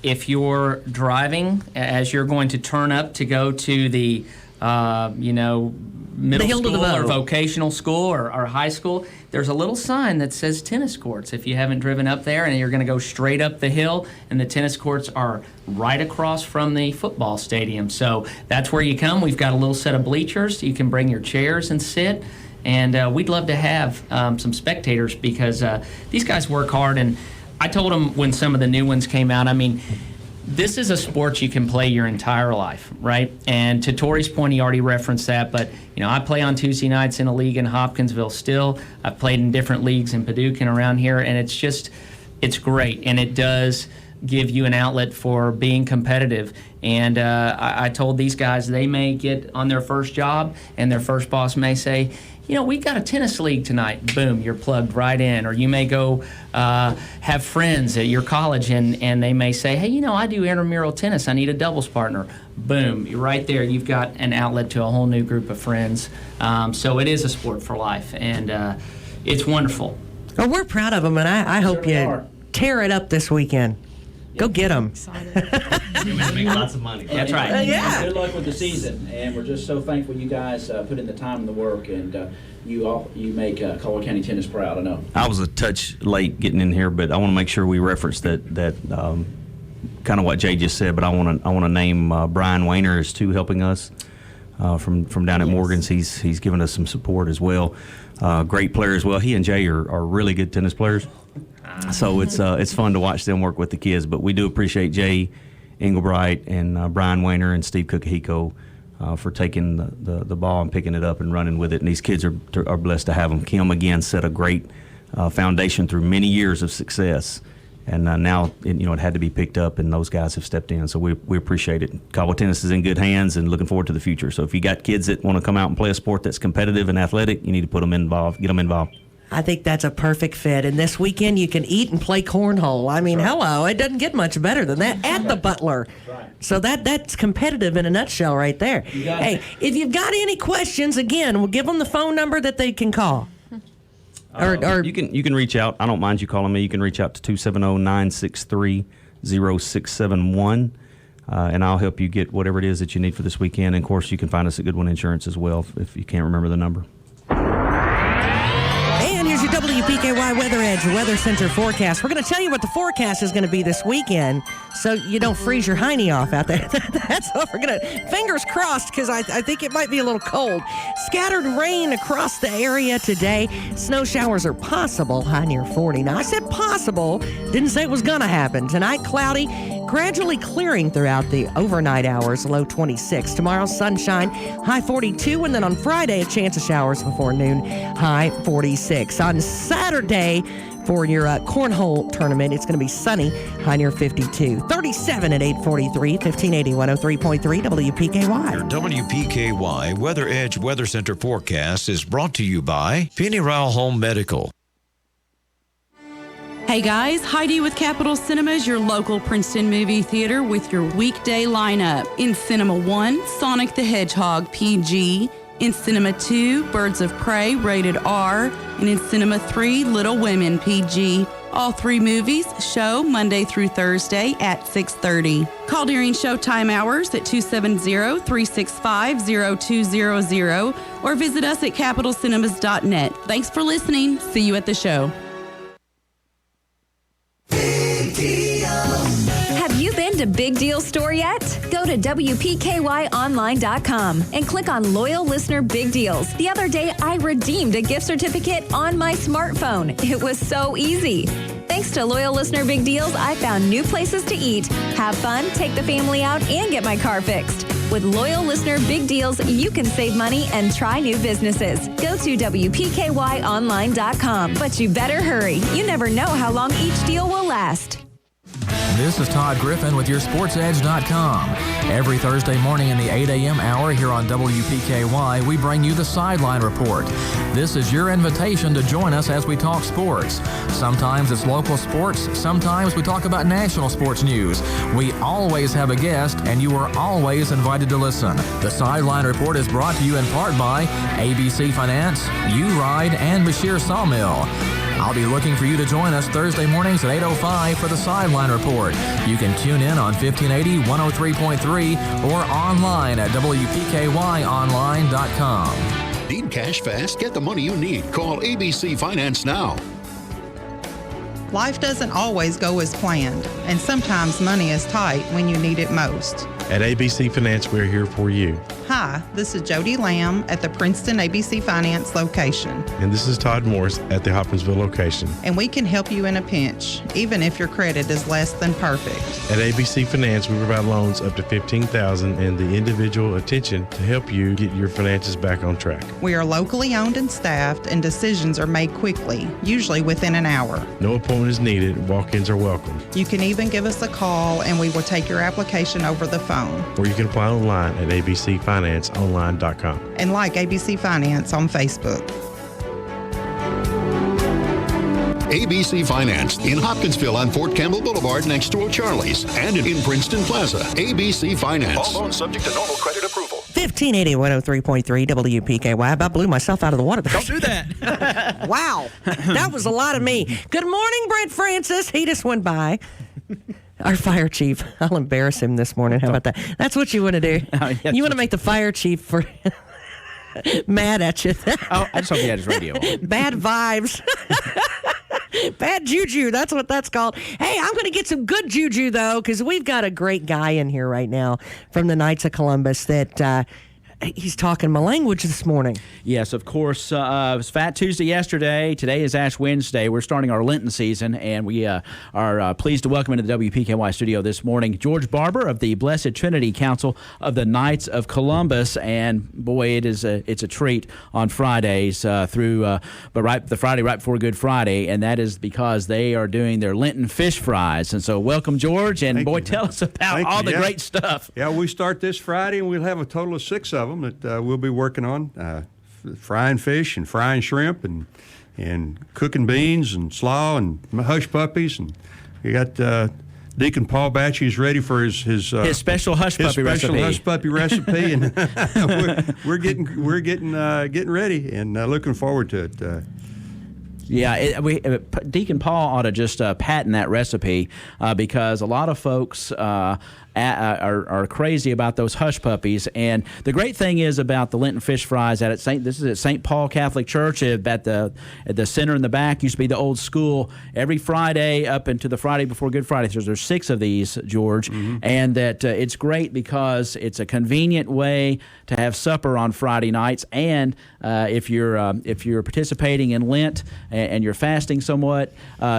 if you're driving as you're going to turn up to go to the middle school or vocational school or high school, there's a little sign that says tennis courts if you haven't driven up there, and you're going to go straight up the hill, and the tennis courts are right across from the football stadium. So that's where you come. We've got a little set of bleachers. You can bring your chairs and sit, and we'd love to have some spectators because these guys work hard. And I told them when some of the new ones came out, I mean, this is a sport you can play your entire life, right? And to Tory's point, he already referenced that, but I play on Tuesday nights in a league in Hopkinsville still. I've played in different leagues in Paducah and around here, and it's great, and it does give you an outlet for being competitive. And I told these guys they may get on their first job, and their first boss may say, we've got a tennis league tonight. Boom, you're plugged right in. Or you may go have friends at your college, and they may say, hey, I do intramural tennis. I need a doubles partner. Boom, you're right there. You've got an outlet to a whole new group of friends. So it is a sport for life, and it's wonderful. Well, we're proud of them, and I hope you tear it up this weekend. Go get them. Make lots of money. That's right. Yeah. Good luck with the season, and we're just so thankful you guys put in the time and the work, and you make Caldwell County tennis proud. I know. I was a touch late getting in here, but I want to make sure we reference that kind of what Jay just said. But I want to name Brian Wayner as too, helping us from down at Morgan's. He's given us some support as well. Great player as well. He and Jay are really good tennis players. So it's fun to watch them work with the kids. But we do appreciate Jay Englebright and Brian Wayner and Steve Cookahiko for taking the ball and picking it up and running with it. And these kids are blessed to have them. Kim, again, set a great foundation through many years of success. And now it had to be picked up, and those guys have stepped in. So we appreciate it. Caldwell Tennis is in good hands and looking forward to the future. So if you got kids that want to come out and play a sport that's competitive and athletic, you need to put them involved, get them involved. I think that's a perfect fit. And this weekend, you can eat and play cornhole. I mean, hello, it doesn't get much better than that at the Butler. So that's competitive in a nutshell right there. Hey, if you've got any questions, again, we'll give them the phone number that they can call. Or you can reach out. I don't mind you calling me. You can reach out to 270-963-0671, and I'll help you get whatever it is that you need for this weekend. And, of course, you can find us at Good One Insurance as well if you can't remember the number. And here's your WPKY Weather Edge Weather Center forecast. We're going to tell you what the forecast is going to be this weekend so you don't freeze your hiney off out there. That's what we're going to... Fingers crossed, because I think it might be a little cold. Scattered rain across the area today. Snow showers are possible, high near 40. Now, I said possible. Didn't say it was going to happen. Tonight, cloudy, gradually clearing throughout the overnight hours, low 26. Tomorrow, sunshine, high 42. And then on Friday, a chance of showers before noon, high 46. On Saturday, for your cornhole tournament, it's going to be sunny, high near 52. 37 at 843, 1580, 103.3 WPKY. Your WPKY Weather Edge Weather Center forecast is brought to you by Penny Rowell Home Medical. Hey guys, Heidi with Capitol Cinemas, your local Princeton movie theater with your weekday lineup. In Cinema 1, Sonic the Hedgehog, PG. In Cinema 2, Birds of Prey, rated R. And in Cinema 3, Little Women, PG. All three movies show Monday through Thursday at 6:30. Call during showtime hours at 270-365-0200 or visit us at capitalcinemas.net. Thanks for listening. See you at the show. Have you been to Big Deal Store yet? Go to WPKYonline.com and click on Loyal Listener Big Deals. The other day, I redeemed a gift certificate on my smartphone. It was so easy. Thanks to Loyal Listener Big Deals, I found new places to eat, have fun, take the family out, and get my car fixed. With Loyal Listener Big Deals, you can save money and try new businesses. Go to WPKYonline.com. But you better hurry. You never know how long each deal will last. This is Todd Griffin with your SportsEdge.com. Every Thursday morning in the 8 a.m. hour here on WPKY, we bring you the Sideline Report. This is your invitation to join us as we talk sports. Sometimes it's local sports. Sometimes we talk about national sports news. We always have a guest, and you are always invited to listen. The Sideline Report is brought to you in part by ABC Finance, U-Ride, and Bashir Sawmill. I'll be looking for you to join us Thursday mornings at 8:05 for the Sideline Report. You can tune in on 1580, 103.3, or online at WPKYonline.com. Need cash fast? Get the money you need. Call ABC Finance now. Life doesn't always go as planned, and sometimes money is tight when you need it most. At ABC Finance, we're here for you. Hi, this is Jody Lamb at the Princeton ABC Finance location. And this is Todd Morris at the Hopkinsville location. And we can help you in a pinch, even if your credit is less than perfect. At ABC Finance, we provide loans up to $15,000 and the individual attention to help you get your finances back on track. We are locally owned and staffed, and decisions are made quickly, usually within an hour. No appointment is needed. Walk-ins are welcome. You can even give us a call, and we will take your application over the phone. Or you can apply online at abcfinance.com. abcfinanceonline.com. And like ABC Finance on Facebook. ABC Finance in Hopkinsville on Fort Campbell Boulevard next to O'Charlie's and in Princeton Plaza. ABC Finance. All loans subject to normal credit approval. 1580 103.3 WPKY. I about blew myself out of the water. Don't do that. Wow. That was a lot of me. Good morning, Brent Francis. He just went by. Our fire chief. I'll embarrass him this morning. How about that? That's what you want to do. You want to make the fire chief for mad at you. I just hope he had his radio on. Bad vibes. Bad juju. That's what that's called. Hey, I'm going to get some good juju, though, because we've got a great guy in here right now from the Knights of Columbus that he's talking my language this morning. Yes, of course. It was Fat Tuesday yesterday. Today is Ash Wednesday. We're starting our Lenten season, and we are pleased to welcome into the WPKY studio this morning George Barber of the Blessed Trinity Council of the Knights of Columbus. And boy, it's a treat on Fridays the Friday right before Good Friday, and that is because they are doing their Lenten fish fries. And so, welcome, George. And tell us about all the great stuff. Yeah, we start this Friday, and we'll have a total of 6 of them that we'll be working on, frying fish and frying shrimp and cooking beans and slaw and hush puppies, and we got Deacon Paul Batchy's ready for his special hush puppy recipe, and we're getting ready and looking forward to it. Yeah, Deacon Paul ought to just patent that recipe because a lot of folks are crazy about those hush puppies. And the great thing is about the Lenten fish fries this is at St. Paul Catholic Church at the center in the back. Used to be the old school. Every Friday up into the Friday before Good Friday, there's 6 of these, George, and that it's great because it's a convenient way to have supper on Friday nights. And if you're participating in Lent and you're fasting somewhat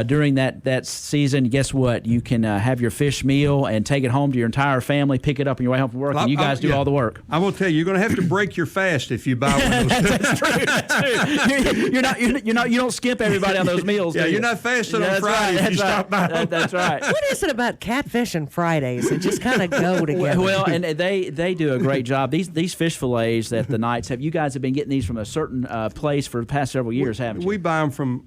during that season, guess what? You can have your fish meal and take it home to your entire family, pick it up on your way home from work, and you guys do all the work. I will tell you, you're going to have to break your fast if you buy one of those. That's true. You don't skip everybody on those meals. Yeah, you're not fasting on Friday if you stop by. That's right. What is it about catfish and Fridays? It just kind of go together. Well, and they do a great job. These fish fillets that the Knights have, you guys have been getting these from a certain place for the past several years, haven't you? We buy them from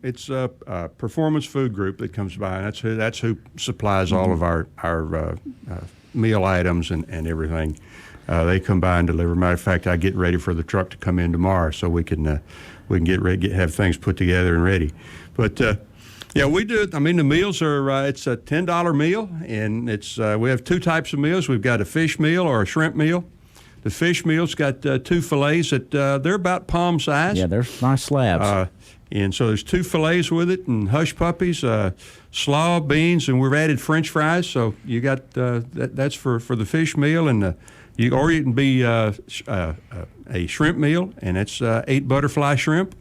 Performance Food Group that comes by, and that's who supplies all of our meal items and everything. They come by and deliver. Matter of fact, I get ready for the truck to come in tomorrow so we can get ready, have things put together and ready. But yeah, we do it. I mean, the meals are it's a $10 meal, and it's we have 2 types of meals. We've got a fish meal or a shrimp meal. The fish meal's got 2 fillets that they're about palm size. Yeah, they're nice slabs. And so there's 2 fillets with it, and hush puppies, slaw, beans, and we've added French fries. So you got that's for the fish meal, and you can be a shrimp meal, and it's 8 butterfly shrimp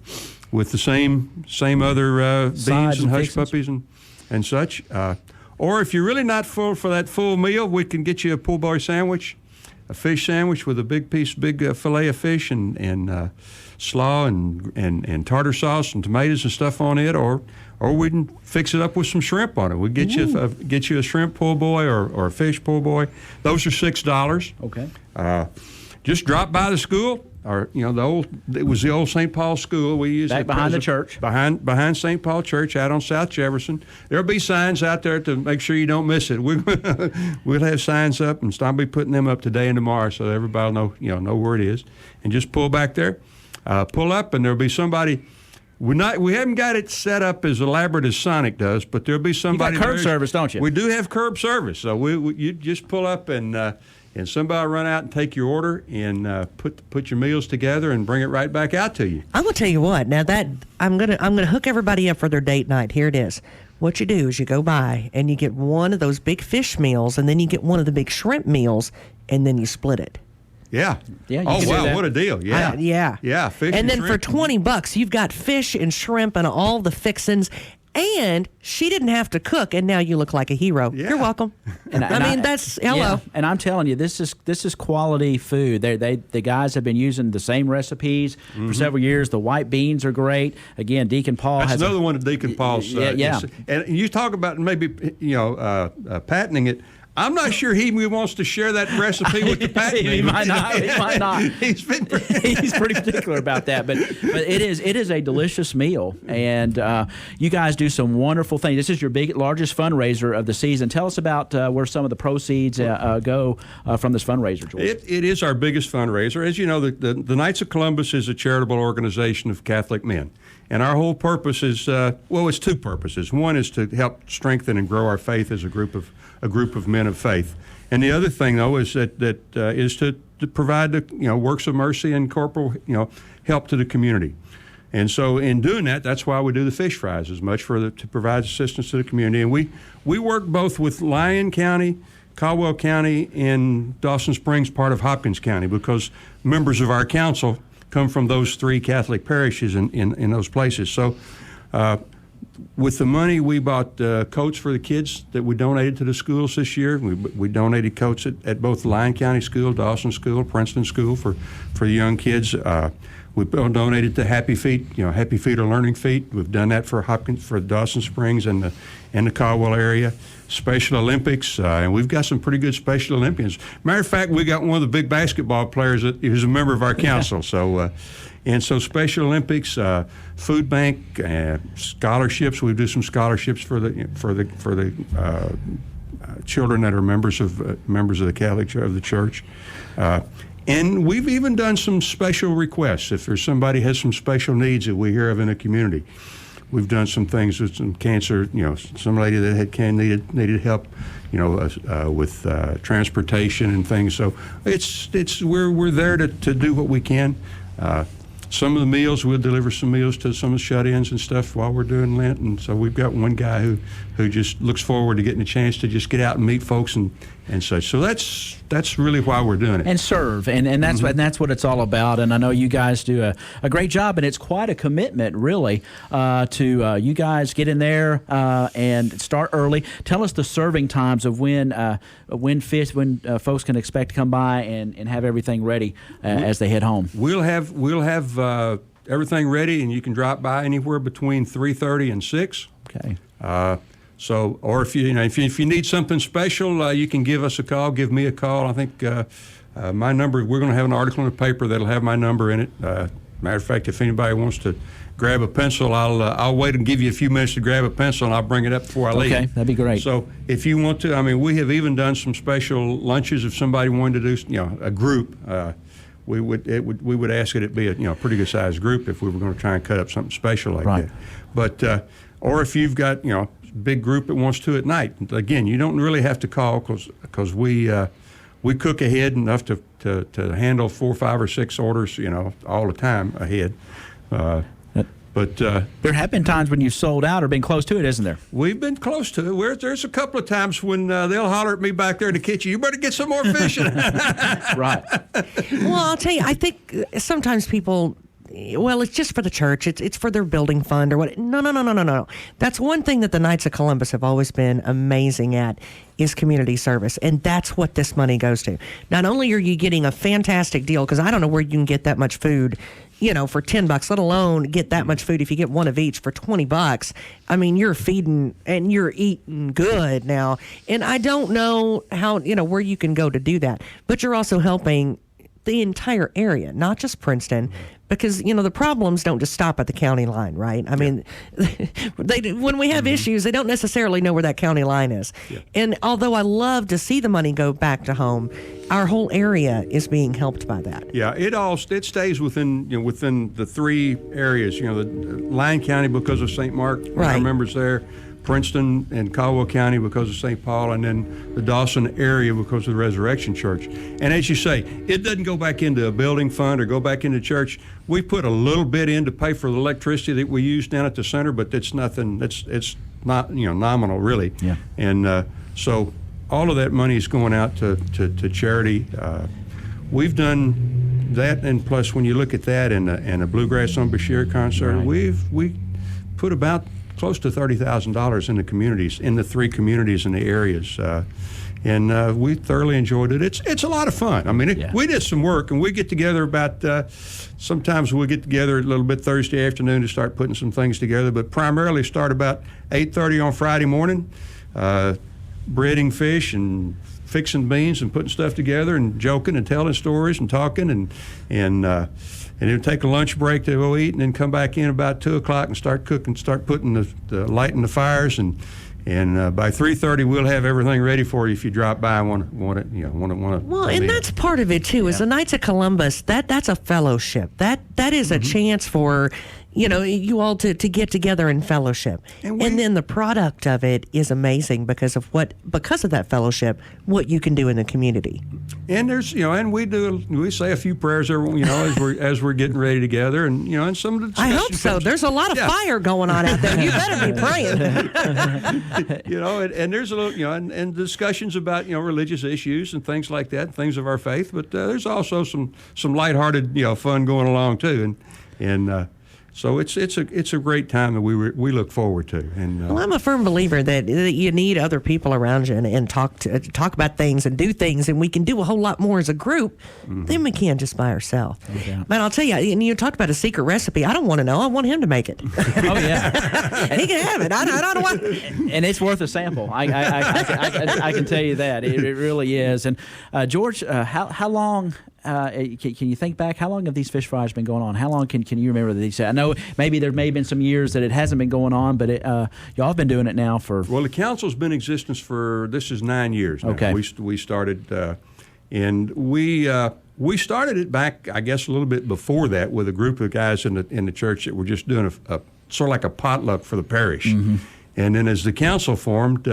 with the same other beans and hush puppies and such. Or if you're really not full for that full meal, we can get you a po' boy sandwich, a fish sandwich with a big fillet of fish and slaw and tartar sauce and tomatoes and stuff on it, or we can fix it up with some shrimp on it. We get you a shrimp po' boy or a fish po' boy. Those are $6. Okay. Just drop by the school, or it was the old St. Paul school. We used back behind the church, behind St. Paul Church out on South Jefferson. There'll be signs out there to make sure you don't miss it. We'll have signs up, and I'll be putting them up today and tomorrow so everybody will know where it is. And just pull back there. Pull up, and there'll be somebody. We haven't got it set up as elaborate as Sonic does, but there'll be somebody. You got curb service, don't you? We do have curb service, so you just pull up and somebody will run out and take your order and put your meals together and bring it right back out to you. I'm gonna tell you what. Now that I'm gonna hook everybody up for their date night. Here it is. What you do is you go by and you get one of those big fish meals, and then you get one of the big shrimp meals, and then you split it. Yeah. Yeah. Oh wow, what a deal! Yeah. Yeah. Fish and then shrimp. for $20, you've got fish and shrimp and all the fixins. And she didn't have to cook, and now you look like a hero. Yeah. You're welcome. That's hello. Yeah, and I'm telling you, this is quality food. The guys have been using the same recipes for several years. The white beans are great. Again, Deacon Paul has another one of Deacon Paul's. Yeah. And you talk about maybe patenting it. I'm not sure he wants to share that recipe with the pack. He might not. He might not. He's pretty particular about that. But it is a delicious meal, and you guys do some wonderful things. This is your largest fundraiser of the season. Tell us about where some of the proceeds go from this fundraiser, George. It is our biggest fundraiser. As you know, the Knights of Columbus is a charitable organization of Catholic men. And our whole purpose is, it's two purposes. One is to help strengthen and grow our faith as a group of men of faith. And the other thing, though, is is to provide the works of mercy and corporal help to the community. And so in doing that, that's why we do the fish fries as much to provide assistance to the community. And we work both with Lyon County, Caldwell County, and Dawson Springs, part of Hopkins County, because members of our council come from those three Catholic parishes in those places. So with the money, we bought coats for the kids that we donated to the schools this year. We donated coats at both Lyon County School, Dawson School, Princeton School for the young kids. We donated to Happy Feet, Happy Feet or Learning Feet. We've done that for Dawson Springs and the Caldwell area. Special Olympics, and we've got some pretty good Special Olympians. Matter of fact, we got one of the big basketball players who's a member of our council. So Special Olympics, food bank, scholarships. We do some scholarships for the children that are members of the Catholic of the Church. And we've even done some special requests. If there's somebody has some special needs that we hear of in the community, we've done some things with some cancer. Some lady that had needed help, with transportation and things. So we're there to do what we can. Some of the meals, we'll deliver some meals to some of the shut-ins and stuff while we're doing Lent. And so we've got one guy who just looks forward to getting a chance to just get out and meet folks and such. So that's really why we're doing it. And serve, and that's what it's all about. And I know you guys do a great job, and it's quite a commitment, really, to you guys get in there and start early. Tell us the serving times of when folks can expect to come by and have everything ready as they head home. We'll have everything ready, and you can drop by anywhere between 3:30 and 6. Okay. Or if you need something special, you can give us a call. Give me a call. I think my number. We're going to have an article in the paper that'll have my number in it. Matter of fact, if anybody wants to grab a pencil, I'll wait and give you a few minutes to grab a pencil, and I'll bring it up before I leave. Okay, that'd be great. So if you want to, we have even done some special lunches. If somebody wanted to do, a group. We would ask it be a pretty good sized group if we were going to try and cut up something special like that. But or if you've got big group that wants to at night, again, you don't really have to call because we cook ahead enough to handle 4, 5, or 6 orders all the time ahead. But there have been times when you've sold out or been close to it, isn't there? We've been close to it. There's a couple of times when they'll holler at me back there in the kitchen, "You better get some more fish." Right. Well, I'll tell you, I think sometimes people, it's just for the church. It's for their building fund or what. No. That's one thing that the Knights of Columbus have always been amazing at is community service. And that's what this money goes to. Not only are you getting a fantastic deal, because I don't know where you can get that much food, for $10, let alone get that much food if you get one of each for $20. You're feeding and you're eating good now. And I don't know how, where you can go to do that. But you're also helping the entire area, not just Princeton, because the problems don't just stop at the county line, right? When we have issues, they don't necessarily know where that county line is. Yeah. And although I love to see the money go back to home, our whole area is being helped by that. Yeah, it stays within within the 3 areas. The Lyon County because of St. Mark, our members there. Princeton and Caldwell County because of St. Paul, and then the Dawson area because of the Resurrection Church. And as you say, it doesn't go back into a building fund or go back into church. We put a little bit in to pay for the electricity that we use down at the center, but it's nothing. It's not nominal really. Yeah. And so all of that money is going out to charity. We've done that, and plus when you look at that and a Bluegrass on Bashir concert, we put about close to $30,000 in the communities, in the 3 communities in the areas, and we thoroughly enjoyed it. It's a lot of fun. We did some work, and we get together about. Sometimes we'll get together a little bit Thursday afternoon to start putting some things together, but primarily start about 8:30 on Friday morning. breading fish and fixing beans and putting stuff together and joking and telling stories and talking and it'll take a lunch break to go eat and then come back in about 2 o'clock and start cooking, start putting the lighting the fires and by 3:30 we'll have everything ready for you if you drop by and want it. Well, and that's part of it too. Is the Knights of Columbus that's a fellowship. That is a chance for you all to get together in fellowship, and then the product of it is amazing because of that fellowship, what you can do in the community. And there's and we say a few prayers as we're getting ready together, and some of the I hope so. There's a lot of fire going on out there. You better be praying. And there's a little and discussions about religious issues and things like that, things of our faith. But there's also some lighthearted fun going along too, and. So it's a great time that we look forward to. And well, I'm a firm believer that you need other people around you and talk about things and do things, and we can do a whole lot more as a group than we can just by ourselves. Okay. But I'll tell you, and you talked about a secret recipe. I don't want to know. I want him to make it. Oh yeah, he can have it. I don't want. And it's worth a sample. I can tell you that it really is. And George, how long? Can you think back? How long have these fish fries been going on? How long can you remember these? I know maybe there may have been some years that it hasn't been going on, but y'all have been doing it now for. Well, the council's been in existence this is 9 years now. Okay. We started, and we started it back, I guess, a little bit before that with a group of guys in the church that were just doing a sort of like a potluck for the parish, and then as the council formed.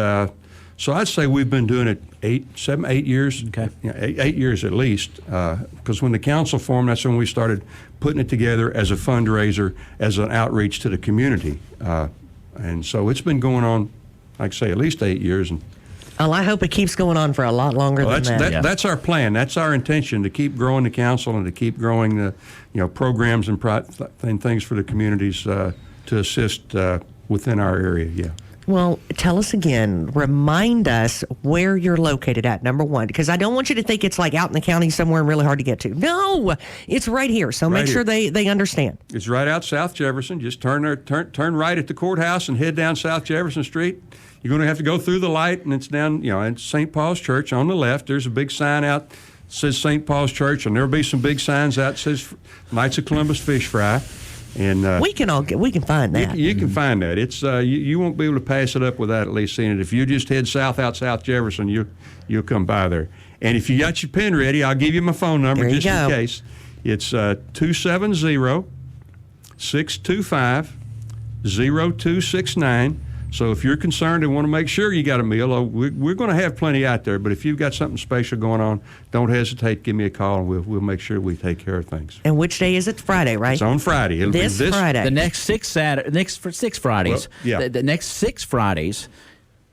So I'd say we've been doing it 8 years. Okay. 8 years at least. Because when the council formed, that's when we started putting it together as a fundraiser, as an outreach to the community. And so it's been going on, like I say, at least 8 years. And well, I hope it keeps going on for a lot longer than that. That's our plan. That's our intention, to keep growing the council and to keep growing the programs and things for the communities to assist within our area. Yeah. Well, tell us again, remind us where you're located at, number one, because I don't want you to think it's like out in the county somewhere and really hard to get to. No, it's right here, so make sure they understand. It's right out South Jefferson. Just turn right at the courthouse and head down South Jefferson Street. You're going to have to go through the light, and it's down, at St. Paul's Church on the left. There's a big sign out that says St. Paul's Church, and there'll be some big signs out that says Knights of Columbus Fish Fry. And we can find that. You can find that. It's you won't be able to pass it up without at least seeing it. If you just head south out South Jefferson, you'll come by there. And if you got your pen ready, I'll give you my phone number in case. It's 270-625-0269. So if you're concerned and want to make sure you got a meal, we're going to have plenty out there. But if you've got something special going on, don't hesitate. Give me a call, and we'll make sure we take care of things. And which day is it? Friday, right? It's on Friday. It'll be this Friday. The next 6 Fridays. Well, yeah. The next 6 Fridays.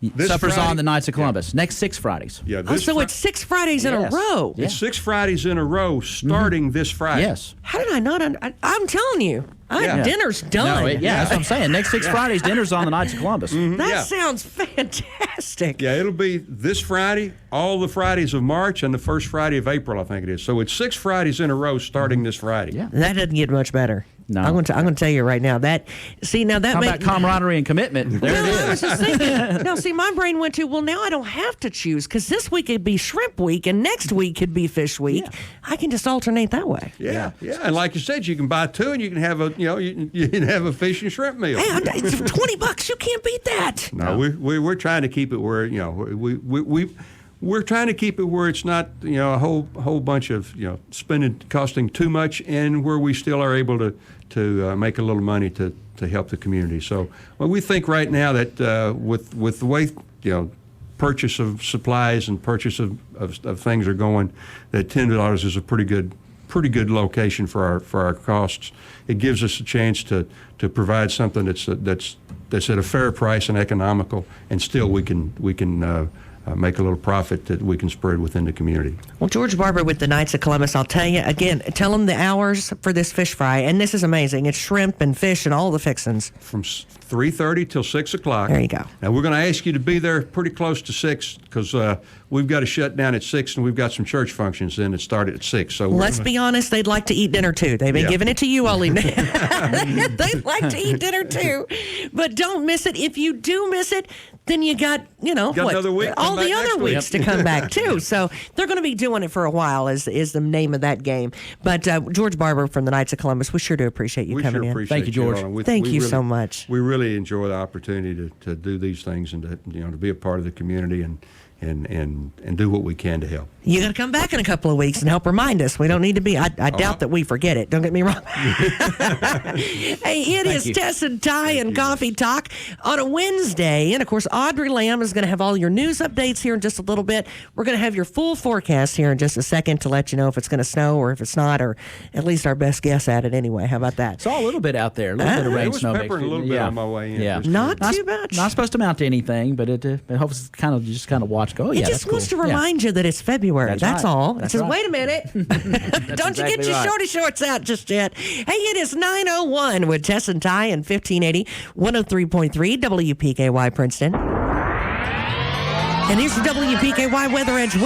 Supper's Friday, on the Knights of Columbus. Yeah. Next 6 Fridays. Yeah. It's 6 Fridays in a row. It's 6 Fridays in a row, starting this Friday. Yes. How did I not? I'm telling you, dinner's done. No, that's what I'm saying. Next 6 Fridays, dinner's on the Knights of Columbus. That sounds fantastic. Yeah, it'll be this Friday, all the Fridays of March, and the first Friday of April, I think it is. So it's 6 Fridays in a row, starting this Friday. Yeah. That doesn't get much better. No. I'm going to tell you right now that. See, now that How about camaraderie and commitment? There it is. I was just thinking. Now, see, my brain went to, well, now I don't have to choose, because this week could be shrimp week and next week could be fish week. Yeah. I can just alternate that way. Yeah. And like you said, you can buy two and you can have you can have a fish and shrimp meal. Hey, it's $20. You can't beat that. No, we're trying to keep it where we're trying to keep it where it's not a whole bunch of costing too much, and where we still are able to make a little money to help the community. So we think right now that with the way purchase of supplies and purchase of things are going, that $10 is a pretty good location for our costs. It gives us a chance to provide something that's at a fair price and economical, and still we can make a little profit that we can spread within the community. Well, George Barber with the Knights of Columbus, I'll tell you again, tell them the hours for this fish fry, and this is amazing. It's shrimp and fish and all the fixins. From 3:30 till 6 o'clock. There you go. Now, we're going to ask you to be there pretty close to 6, because we've got to shut down at 6, and we've got some church functions then that start at 6. So let's be honest, they'd like to eat dinner too. They've been giving it to you all evening. They'd like to eat dinner too. But don't miss it. If you do miss it, then you got, another week, all the other weeks to come back, too. So they're going to be doing it for a while is the name of that game. But George Barber from the Knights of Columbus, we sure do appreciate you coming in. Thank you, George. Thank you so much. We really enjoy the opportunity to do these things and to be a part of the community and do what we can to help. You got to come back in a couple of weeks and help remind us. We don't need to be. I doubt that we forget it. Don't get me wrong. Hey, it is Tess and Ty and Coffee Talk on a Wednesday. And, of course, Audrey Lamb is going to have all your news updates here in just a little bit. We're going to have your full forecast here in just a second to let you know if it's going to snow or if it's not, or at least our best guess at it anyway. How about that? Saw a little bit out there. A little bit of rain, snow. It was peppering a little bit on my way in. Yeah. Not too much. Not supposed to amount to anything, but it hopes kind of watch. Go, it just wants to remind you that it's February. That's right. all. That's it says, right. wait a minute. Don't you get your shorty shorts out just yet. Hey, it is 9:01 with Tess and Ty and 1580 103.3 WPKY Princeton. And here's the WPKY Weather Edge weather.